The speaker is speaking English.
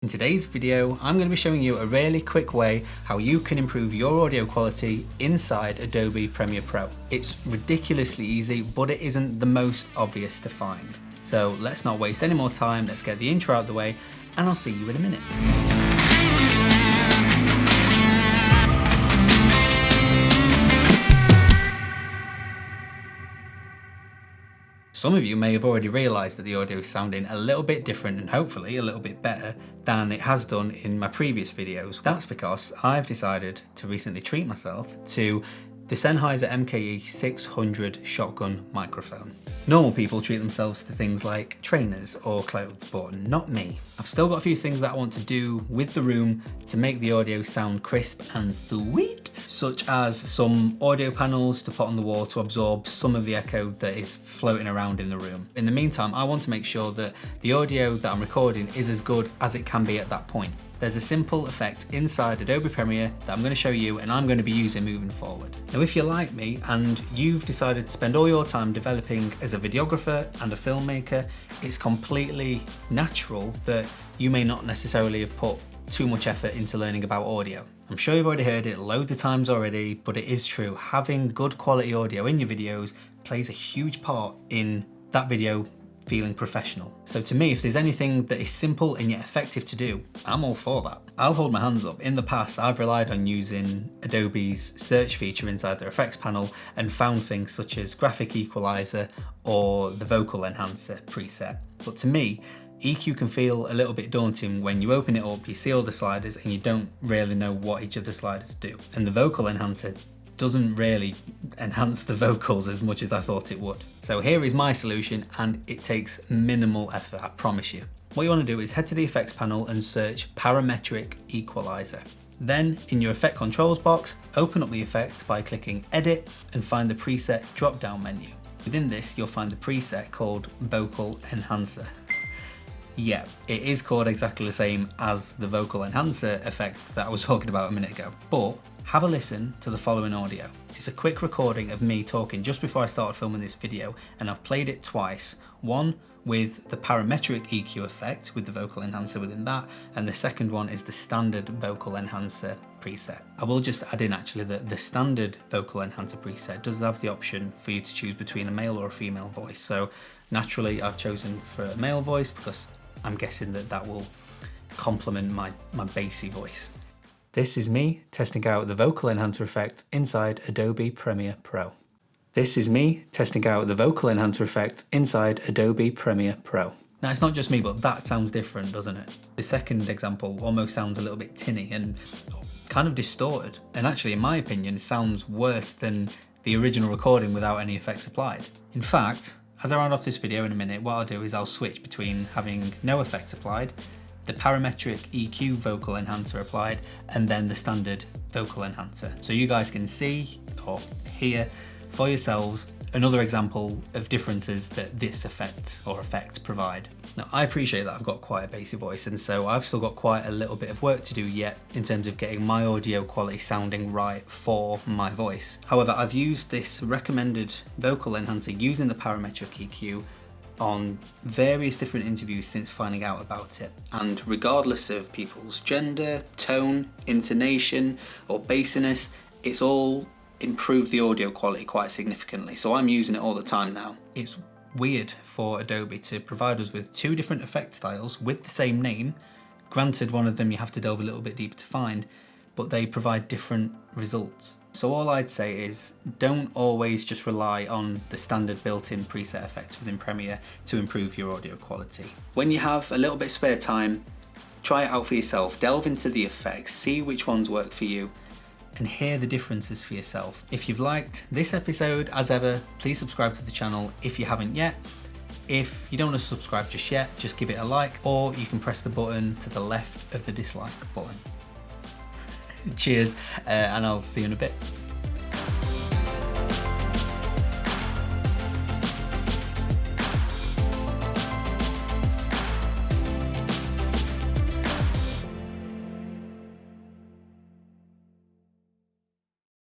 In today's video, I'm going to be showing you a really quick way how you can improve your audio quality inside Adobe Premiere Pro. It's ridiculously easy, but it isn't the most obvious to find. So let's not waste any more time, let's get the intro out of the way, and I'll see you in a minute. Some of you may have already realised that the audio is sounding a little bit different and hopefully a little bit better than it has done in my previous videos. That's because I've decided to recently treat myself to the Sennheiser MKE 600 shotgun microphone. Normal people treat themselves to things like trainers or clothes, but not me. I've still got a few things that I want to do with the room to make the audio sound crisp and sweet, such as some audio panels to put on the wall to absorb some of the echo that is floating around in the room. In the meantime, I want to make sure that the audio that I'm recording is as good as it can be at that point. There's a simple effect inside Adobe Premiere that I'm going to show you and I'm going to be using moving forward. Now, if you're like me and you've decided to spend all your time developing as a videographer and a filmmaker, it's completely natural that you may not necessarily have put too much effort into learning about audio. I'm sure you've already heard it loads of times already, but it is true. Having good quality audio in your videos plays a huge part in that video feeling professional. So to me, if there's anything that is simple and yet effective to do, I'm all for that. I'll hold my hands up. In the past, I've relied on using Adobe's search feature inside their effects panel and found things such as graphic equalizer or the vocal enhancer preset. But to me, EQ can feel a little bit daunting when you open it up, you see all the sliders and you don't really know what each of the sliders do. And the vocal enhancer doesn't really enhance the vocals as much as I thought it would. So here is my solution, and it takes minimal effort, I promise you. What you want to do is head to the effects panel and search PARAMETRIC equalizer. Then in your effect controls box, open up the effect by clicking edit and find the preset drop down menu. Within this, you'll find the preset called vocal enhancer. Yeah, it is called exactly the same as the vocal enhancer effect that I was talking about a minute ago, but have a listen to the following audio. It's a quick recording of me talking just before I started filming this video, and I've played it twice. One with the parametric EQ effect with the vocal enhancer within that, and the second one is the standard vocal enhancer preset. I will just add in actually that the standard vocal enhancer preset does have the option for you to choose between a male or a female voice. So naturally I've chosen for a male voice because I'm guessing that that will complement my bassy voice. This is me testing out the vocal enhancer effect inside Adobe Premiere Pro. This is me testing out the vocal enhancer effect inside Adobe Premiere Pro. Now, it's not just me, but that sounds different, doesn't it? The second example almost sounds a little bit tinny and kind of distorted. And actually, in my opinion, it sounds worse than the original recording without any effects applied. In fact, as I round off this video in a minute, what I'll do is I'll switch between having no effects applied, the parametric EQ vocal enhancer applied, and then the standard vocal enhancer. So you guys can see or hear for yourselves another example of differences that this effect provide. Now, I appreciate that I've got quite a bassy voice, and so I've still got quite a little bit of work to do yet in terms of getting my audio quality sounding right for my voice. However, I've used this recommended vocal enhancer using the parametric EQ on various different interviews since finding out about it, and regardless of people's gender, tone, intonation or bassiness, it's all improved the audio quality quite significantly. So I'm using it all the time now. It's weird for Adobe to provide us with two different effect styles with the same name. Granted, one of them you have to delve a little bit deeper to find, but they provide different results. So all I'd say is don't always just rely on the standard built-in preset effects within Premiere to improve your audio quality. When you have a little bit spare time, try it out for yourself, delve into the effects, see which ones work for you, and hear the differences for yourself. If you've liked this episode, as ever, please subscribe to the channel if you haven't yet. If you don't want to subscribe just yet, just give it a like, or you can press the button to the left of the dislike button. Cheers, and I'll see you in a bit.